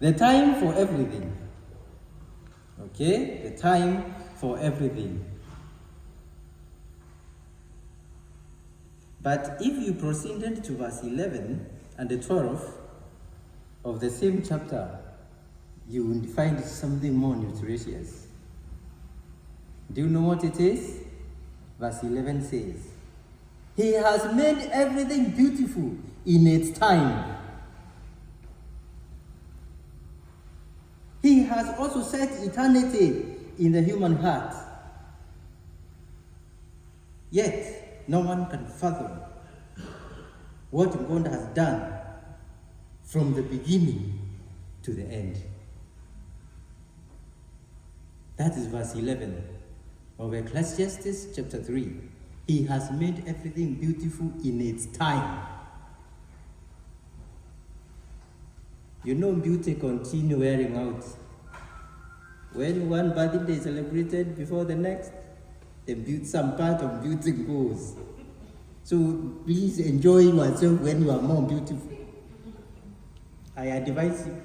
The time for everything. Okay? The time for everything. But if you proceeded to verse 11 and 12 of the same chapter, you will find something more nutritious. Do you know what it is? Verse 11 says, He has made everything beautiful in its time. He has also set eternity in the human heart. Yet, no one can fathom what God has done from the beginning to the end. That is verse 11 of Ecclesiastes chapter 3. He has made everything beautiful in its time. You know, beauty continues wearing out. When one birthday is celebrated before the next, some part of beauty goes. So please enjoy yourself when you are more beautiful. I advise you.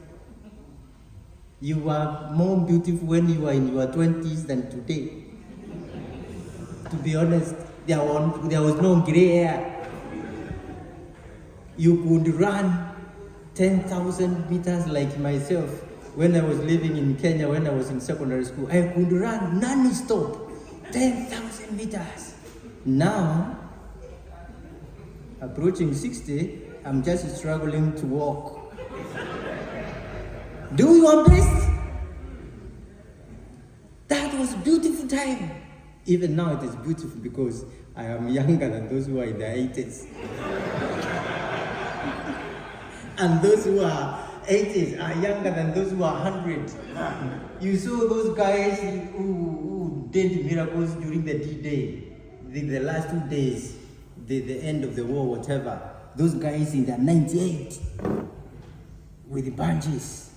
You are more beautiful when you are in your 20s than today. To be honest, there was no gray hair. You could run 10,000 meters like myself when I was living in Kenya, when I was in secondary school. I could run non-stop 10,000 meters. Now, approaching 60, I'm just struggling to walk. Do your best. That was beautiful time. Even now it is beautiful because I am younger than those who are in their 80s. And those who are 80s are younger than those who are 100. You saw those guys who did miracles during the D-Day, the last 2 days, the end of the war, whatever. Those guys in their 98 with the bunches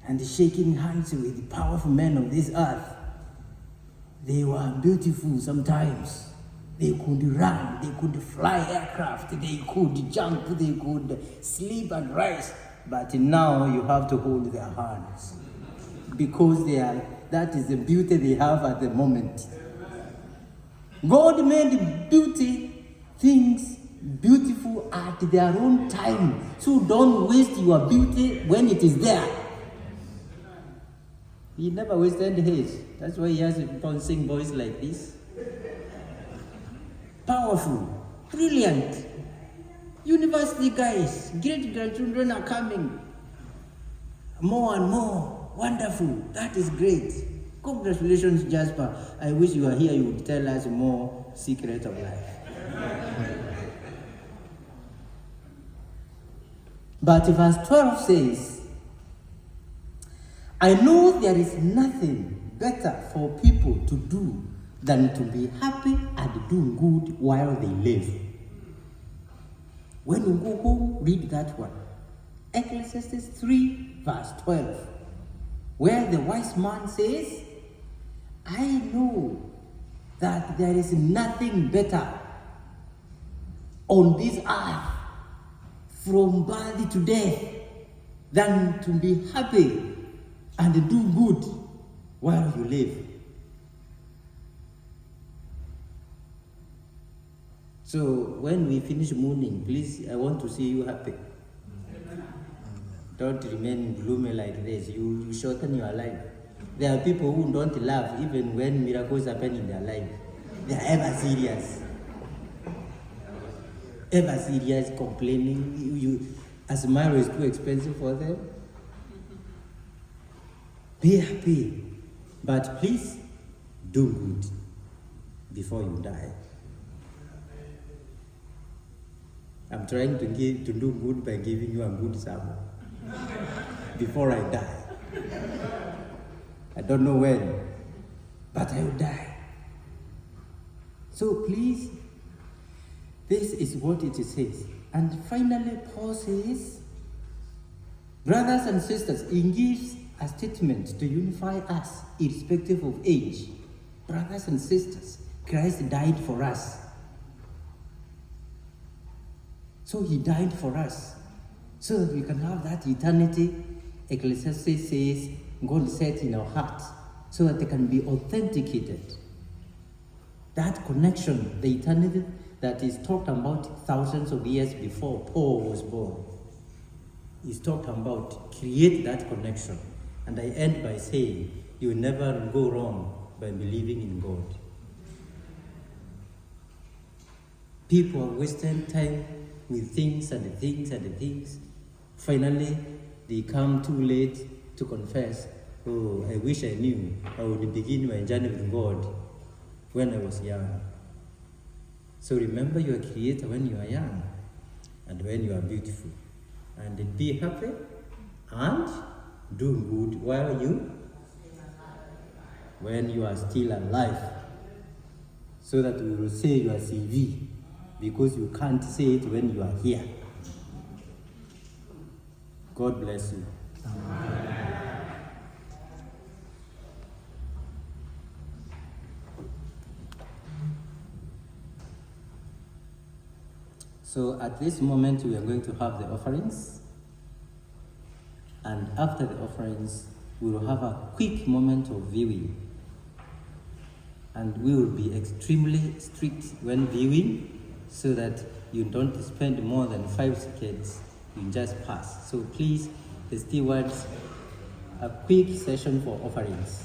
and shaking hands with the powerful men of this earth. They were beautiful sometimes. They could run, they could fly aircraft, they could jump, they could sleep and rise. But now you have to hold their hands because that is the beauty they have at the moment. God made things beautiful at their own time. So don't waste your beauty when it is there. He never wasted his. That's why he has to sing voice like this. Powerful, brilliant. University guys, great-grandchildren are coming. More and more, wonderful. That is great. Congratulations, Jasper. I wish you were here, you would tell us more secret of life. But verse 12 says, I know there is nothing better for people to do than to be happy and do good while they live. When you go home, read that one. Ecclesiastes 3 verse 12. Where the wise man says, I know that there is nothing better on this earth from birth to death than to be happy and do good while you live. So when we finish mourning, please, I want to see you happy. Don't remain gloomy like this. You shorten your life. There are people who don't laugh even when miracles happen in their life. They are ever serious. Ever serious, complaining. A smile is too expensive for them. Be happy. But please, do good before you die. I'm trying to do good by giving you a good sermon before I die. I don't know when, but I will die. So please, this is what it says. And finally, Paul says, brothers and sisters, he gives a statement to unify us irrespective of age. Brothers and sisters, Christ died for us. So he died for us so that we can have that eternity Ecclesiastes says God set in our hearts so that they can be authenticated. That connection, the eternity that is talked about thousands of years before Paul was born, is talked about. Create that connection. And I end by saying, you will never go wrong by believing in God. People are wasting time with things and things and things. Finally, they come too late to confess, oh, I wish I knew I would begin my journey with God when I was young. So remember your Creator when you are young and when you are beautiful. And be happy and do good when you are still alive. So that we will say your CV, because you can't say it when you are here. God bless you. So at this moment we are going to have the offerings, and after the offerings we will have a quick moment of viewing, and we will be extremely strict when viewing so that you don't spend more than 5 seconds, you just pass. So please, the stewards, a quick session for offerings.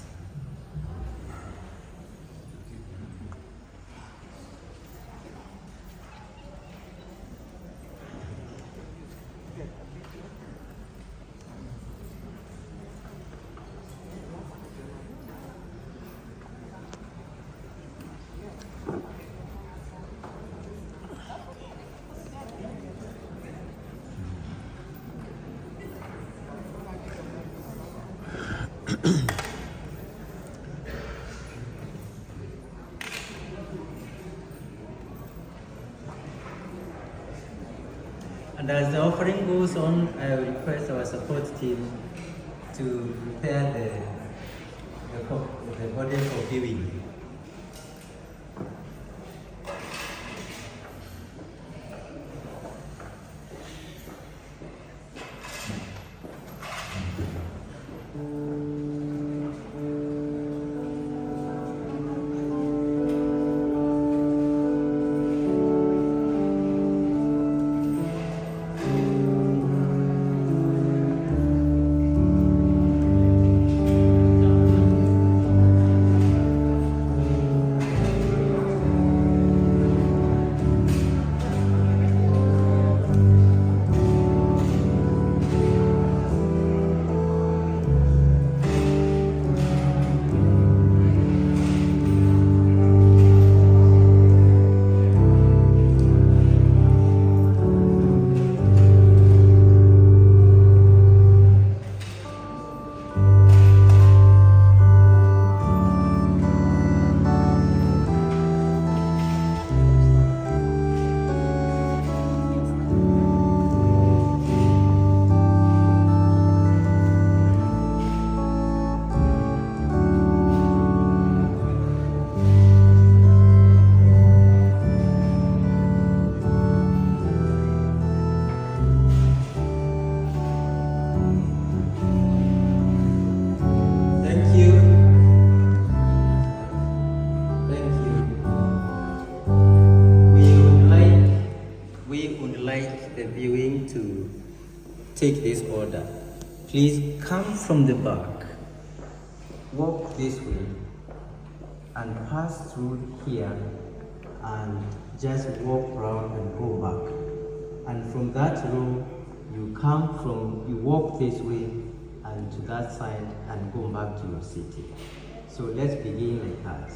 And as the offering goes on, I will request our support team to prepare the body for viewing. Take this order. Please come from the back, walk this way, and pass through here, and just walk around and go back. And from that row, you walk this way and to that side and go back to your city. So let's begin like that.